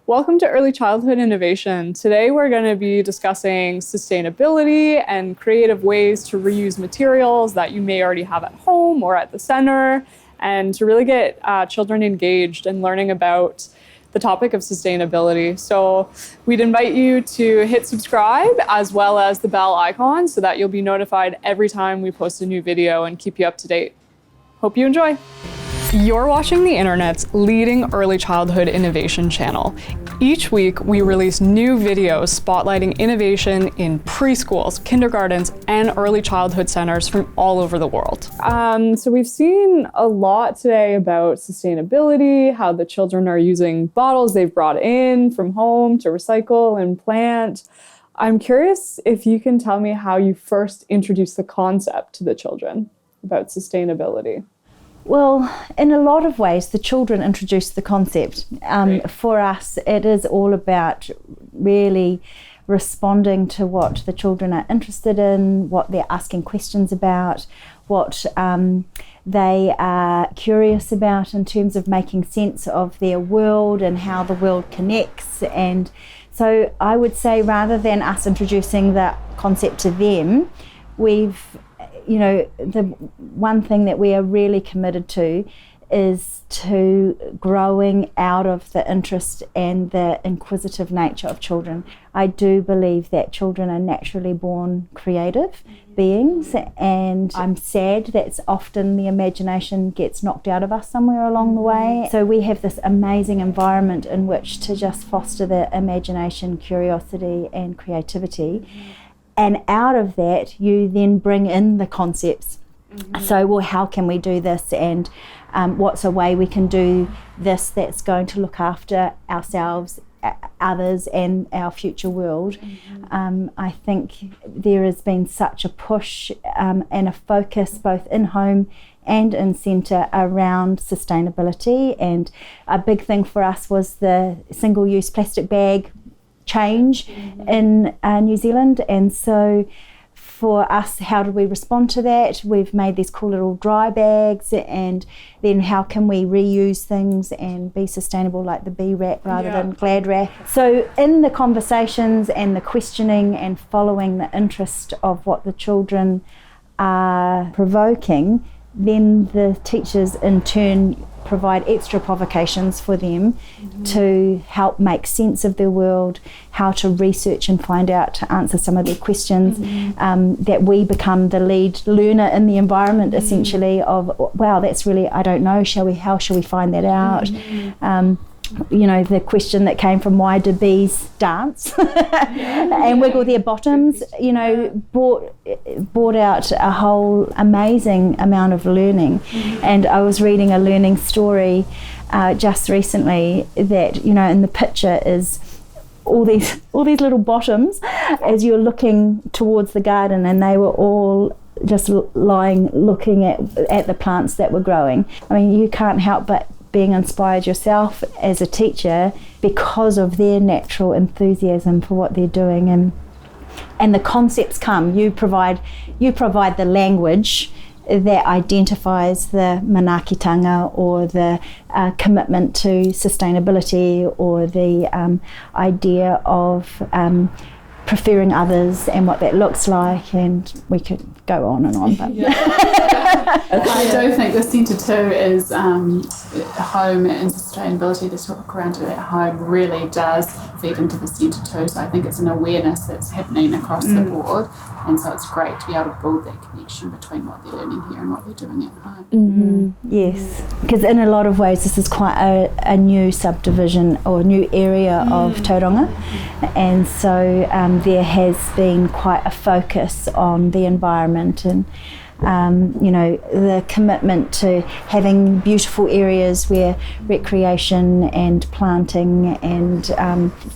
Welcome to Early Childhood Innovation. Today we're going to be discussing sustainability and creative ways to reuse materials that you may already have at home or at the center, and to really get children engaged in learning about the topic of sustainability. So we'd invite you to hit subscribe as well as the bell icon so that you'll be notified every time we post a new video and keep you up to date. Hope you enjoy. You're watching the internet's leading early childhood innovation channel. Each week, we release new videos spotlighting innovation in preschools, kindergartens, and early childhood centers from all over the world. So we've seen a lot today about sustainability, how the children are using bottles they've brought in from home to recycle and plant. I'm curious if you can tell me how you first introduced the concept to the children about sustainability. Well, in a lot of ways, the children introduced the concept. For us, it is all about really responding to what the children are interested in, what they're asking questions about, what they are curious about in terms of making sense of their world and how the world connects. And so I would say, rather than us introducing the concept to them, the one thing that we are really committed to is to growing out of the interest and the inquisitive nature of children. I do believe that children are naturally born creative beings, and I'm sad that often the imagination gets knocked out of us somewhere along the way. So we have this amazing environment in which to just foster the imagination, curiosity, and creativity. And out of that, you then bring in the concepts. So, well, how can we do this? And what's a way we can do this that's going to look after ourselves, others, and our future world? I think there has been such a push and a focus both in home and in centre around sustainability. And a big thing for us was the single-use plastic bag change in New Zealand. And so for us, how do we respond to that? We've made these cool little dry bags, and then how can we reuse things and be sustainable, like the bee wrap rather than glad wrap? So in the conversations and the questioning and following the interest of what the children are provoking, then the teachers in turn provide extra provocations for them to help make sense of their world, how to research and find out to answer some of their questions, that we become the lead learner in the environment essentially of, wow, that's really, I don't know, how shall we find that out? The question that came from why do bees dance and wiggle their bottoms, brought out a whole amazing amount of learning. And I was reading a learning story just recently that, in the picture is all these little bottoms as you're looking towards the garden, and they were all just lying looking at the plants that were growing. I mean, you can't help but being inspired yourself as a teacher because of their natural enthusiasm for what they're doing, and the concepts come. You provide the language that identifies the manaakitanga or the commitment to sustainability or the idea of preferring others and what that looks like, and we could go on and on. But I do think the Centre 2 is home and sustainability, the talk around it at home really does feed into the Centre 2. So I think it's an awareness that's happening across the board, and so it's great to be able to build that connection between what they're learning here and what they're doing at home. Yes, because in a lot of ways this is quite a new subdivision or new area of Tauranga, and so there has been quite a focus on the environment and the commitment to having beautiful areas where recreation and planting and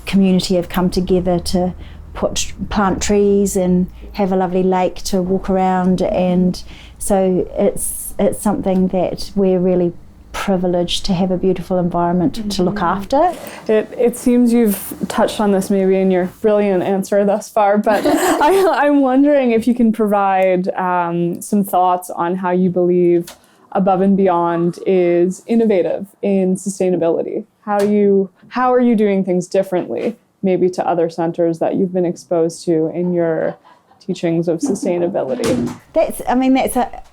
community have come together to plant trees and have a lovely lake to walk around. And so it's something that we're really privileged to have a beautiful environment to look after. It seems you've touched on this maybe in your brilliant answer thus far, but I'm wondering if you can provide some thoughts on how you believe Above and Beyond is innovative in sustainability. How are you doing things differently, maybe to other centers that you've been exposed to in your teachings of sustainability? That's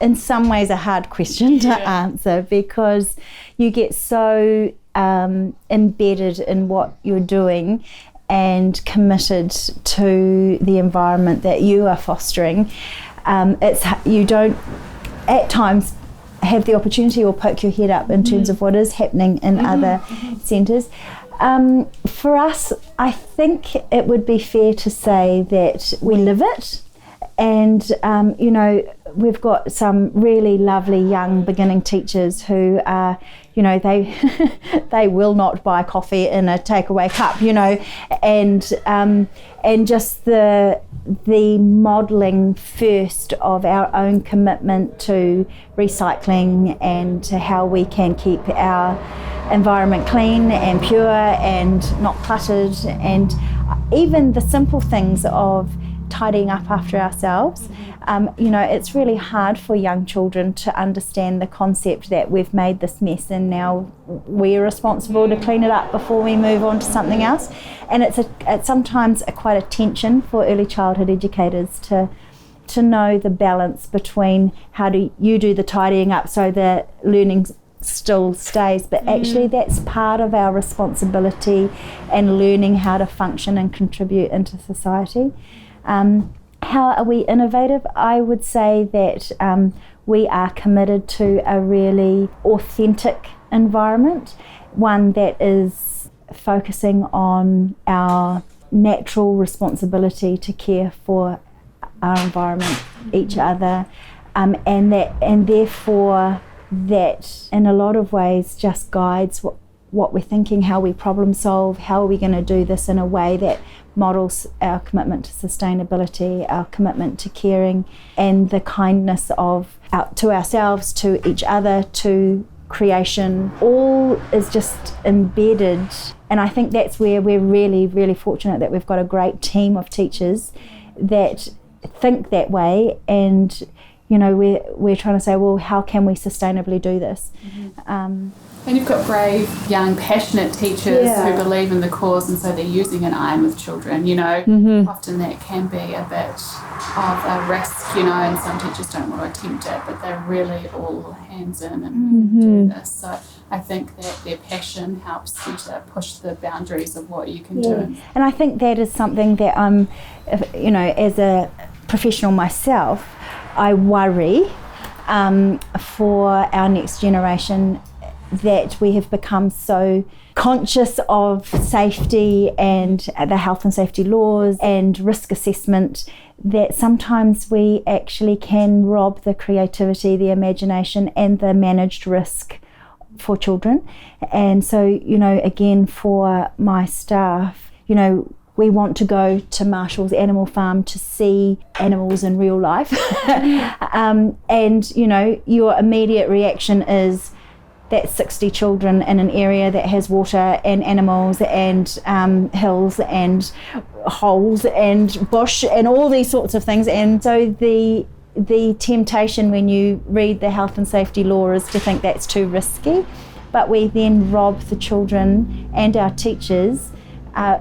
in some ways a hard question to answer, because you get so embedded in what you're doing and committed to the environment that you are fostering. You don't at times have the opportunity or poke your head up in terms of what is happening in other centres. For us, I think it would be fair to say that we live it, and we've got some really lovely young beginning teachers who are, they will not buy coffee in a takeaway cup, and just the modelling first of our own commitment to recycling and to how we can keep our environment clean and pure and not cluttered, and even the simple things of tidying up after ourselves. It's really hard for young children to understand the concept that we've made this mess and now we're responsible to clean it up before we move on to something else. And it's sometimes quite a tension for early childhood educators to know the balance between how do you do the tidying up so the learning still stays, but actually that's part of our responsibility and learning how to function and contribute into society. How are we innovative? I would say that we are committed to a really authentic environment, one that is focusing on our natural responsibility to care for our environment, each other, and therefore that in a lot of ways just guides what we're thinking, how we problem solve, how are we going to do this in a way that models our commitment to sustainability, our commitment to caring, and the kindness to ourselves, to each other, to creation. All is just embedded, and I think that's where we're really, really fortunate that we've got a great team of teachers that think that way, and we're trying to say, well, how can we sustainably do this? And you've got brave, young, passionate teachers who believe in the cause, and so they're using an iron with children. Often that can be a bit of a risk, and some teachers don't want to attempt it, but they're really all hands in and do this. So I think that their passion helps you to push the boundaries of what you can do. And I think that is something that as a professional myself, I worry for our next generation, that we have become so conscious of safety and the health and safety laws and risk assessment that sometimes we actually can rob the creativity, the imagination, and the managed risk for children. And so, again, for my staff, we want to go to Marshall's Animal Farm to see animals in real life. And your immediate reaction is, that's 60 children in an area that has water and animals and hills and holes and bush and all these sorts of things. And so the temptation when you read the health and safety law is to think that's too risky, but we then rob the children and our teachers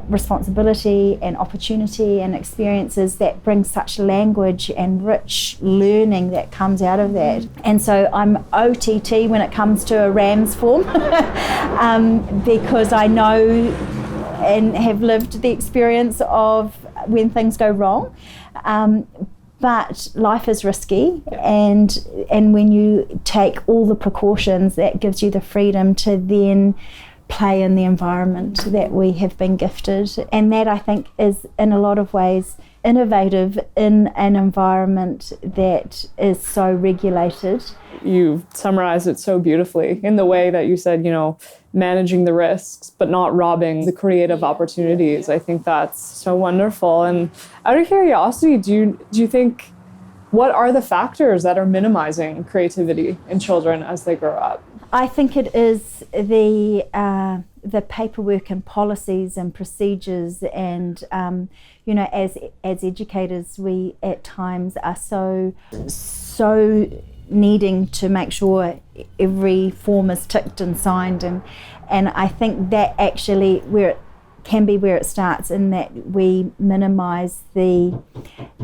responsibility and opportunity and experiences that bring such language and rich learning that comes out of that. And so I'm OTT when it comes to a RAMS form because I know and have lived the experience of when things go wrong. But life is risky, and when you take all the precautions, that gives you the freedom to then play in the environment that we have been gifted. And that, I think, is in a lot of ways innovative in an environment that is so regulated. You've summarized it so beautifully in the way that you said, managing the risks, but not robbing the creative opportunities. I think that's so wonderful. And out of curiosity, do you think, what are the factors that are minimizing creativity in children as they grow up? I think it is the paperwork and policies and procedures, and as educators, we at times are so needing to make sure every form is ticked and signed, and I think that actually where it starts, in that we minimise the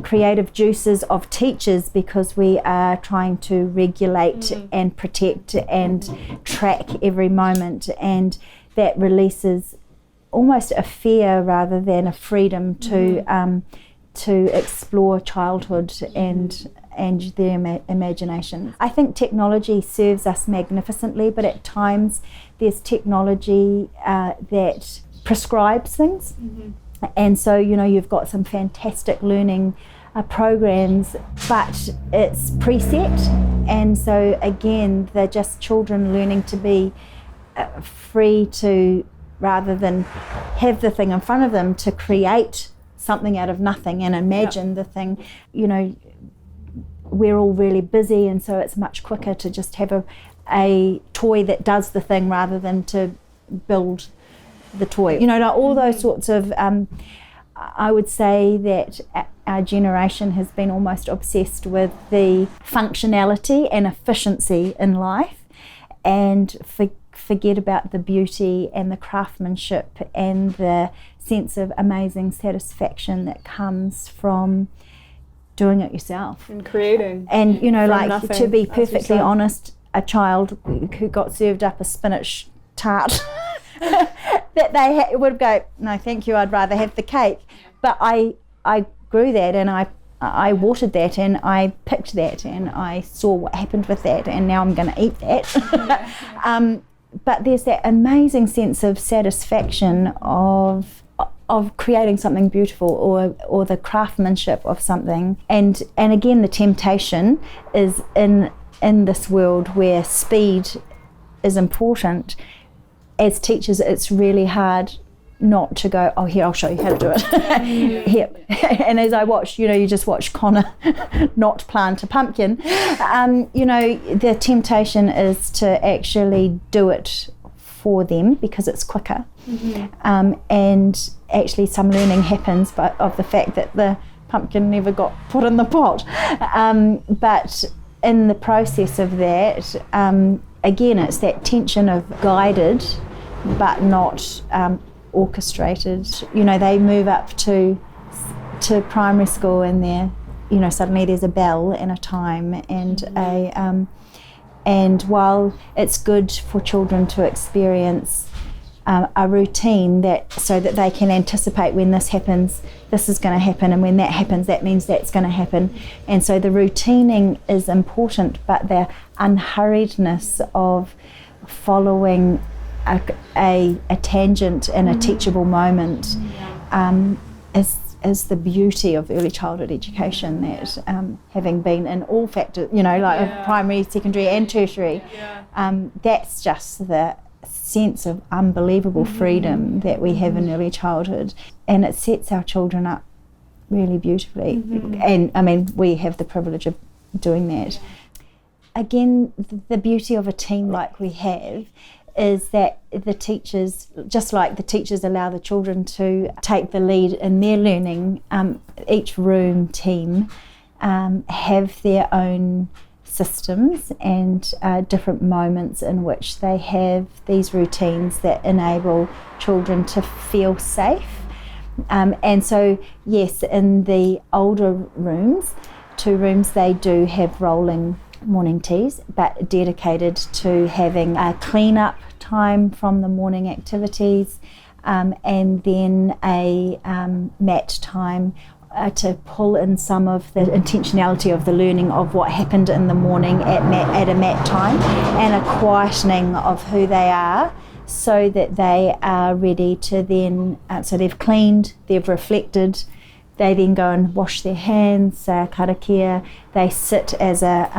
creative juices of teachers because we are trying to regulate and protect and track every moment, and that releases almost a fear rather than a freedom to explore childhood and their imagination. I think technology serves us magnificently, but at times there's technology that prescribes things. And so, you've got some fantastic learning programs, but it's preset. And so again, they're just children learning to be free to, rather than have the thing in front of them, to create something out of nothing and imagine the thing. We're all really busy, and so it's much quicker to just have a toy that does the thing rather than to build the toy. All those sorts of, I would say that our generation has been almost obsessed with the functionality and efficiency in life, and forget about the beauty and the craftsmanship and the sense of amazing satisfaction that comes from doing it yourself and creating. And nothing, to be perfectly honest, a child who got served up a spinach tart that they would go, no thank you, I'd rather have the cake. But I grew that, and I watered that, and I picked that, and I saw what happened with that, and now I'm going to eat that. But there's that amazing sense of satisfaction of creating something beautiful, or the craftsmanship of something. And again, the temptation is in this world where speed is important. As teachers, it's really hard not to go, oh, here, I'll show you how to do it. Here. And as I watched, you just watch Connor not plant a pumpkin. The temptation is to actually do it for them because it's quicker. And actually some learning happens of the fact that the pumpkin never got put in the pot. But in the process of that, again, it's that tension of guided but not orchestrated. They move up to primary school, and they're suddenly there's a bell and a time and and while it's good for children to experience a routine so that they can anticipate, when this happens, this is going to happen, and when that happens, that means that's going to happen. And so the routining is important, but the unhurriedness of following a tangent and a teachable moment is the beauty of early childhood education, that having been in all factors, primary, secondary and tertiary, that's just the sense of unbelievable freedom that we have in early childhood, and it sets our children up really beautifully. And I mean, we have the privilege of doing that. Again, the beauty of a team like we have is that the teachers, just like the teachers allow the children to take the lead in their learning, each room team have their own systems and different moments in which they have these routines that enable children to feel safe. And so, yes, in the older rooms, 2 rooms, they do have rolling morning teas, but dedicated to having a clean-up time from the morning activities, and then a mat time to pull in some of the intentionality of the learning of what happened in the morning at a mat time, and a quietening of who they are, so that they are ready to then, so they've cleaned, they've reflected, they then go and wash their hands, say a karakia, they sit as a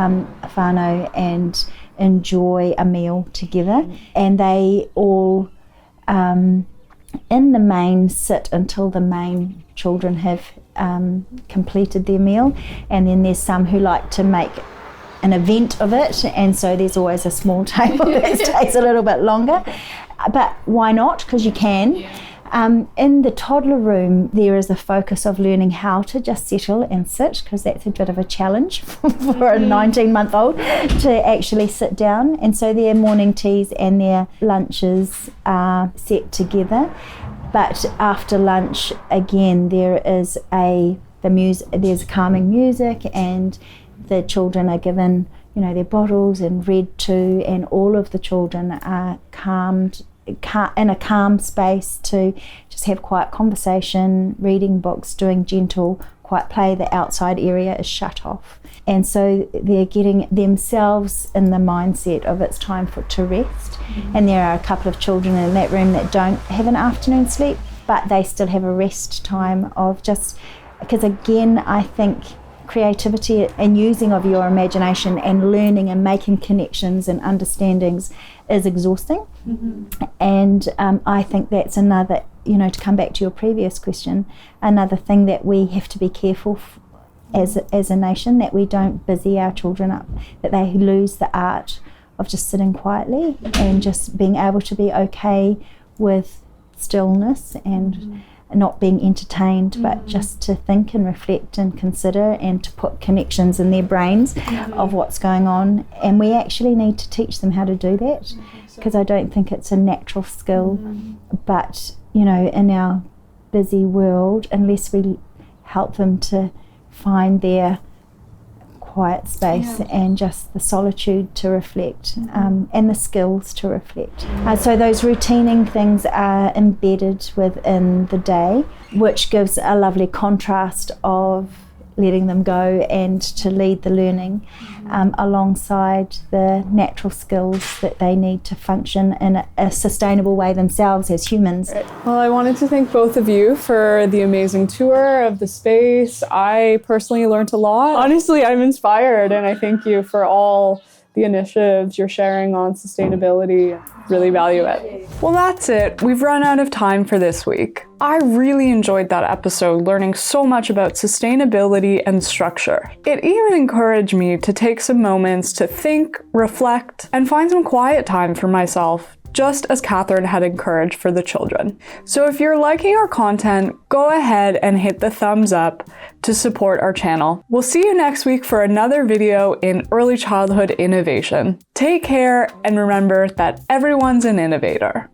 whānau and enjoy a meal together, and they all in the main sit until the main children have completed their meal. And then there's some who like to make an event of it, and so there's always a small table that takes a little bit longer, but why not, because you can. In the toddler room, there is a focus of learning how to just settle and sit, because that's a bit of a challenge for a 19-month-old to actually sit down. And so their morning teas and their lunches are set together. But after lunch, again, there's calming music, and the children are given, their bottles and read to, and all of the children are calmed in a calm space to just have quiet conversation, reading books, doing gentle, quiet play. The outside area is shut off. And so they're getting themselves in the mindset of it's time to rest. And there are a couple of children in that room that don't have an afternoon sleep, but they still have a rest time of just, because again, I think creativity and using of your imagination and learning and making connections and understandings is exhausting. And I think that's another, to come back to your previous question, another thing that we have to be careful as a nation, that we don't busy our children up, that they lose the art of just sitting quietly and just being able to be okay with stillness and not being entertained, but just to think and reflect and consider and to put connections in their brains of what's going on. And we actually need to teach them how to do that, because I don't think it's a natural skill. But, in our busy world, unless we help them to find their quiet space and just the solitude to reflect, and the skills to reflect. So those routining things are embedded within the day, which gives a lovely contrast of letting them go and to lead the learning alongside the natural skills that they need to function in a sustainable way themselves as humans. Well, I wanted to thank both of you for the amazing tour of the space. I personally learned a lot. Honestly, I'm inspired, and I thank you for all the initiatives you're sharing on sustainability. Really value it. Well, that's it. We've run out of time for this week. I really enjoyed that episode, learning so much about sustainability and structure. It even encouraged me to take some moments to think, reflect, and find some quiet time for myself, just as Cathryn had encouraged for the children. So if you're liking our content, go ahead and hit the thumbs up to support our channel. We'll see you next week for another video in early childhood innovation. Take care, and remember that everyone's an innovator.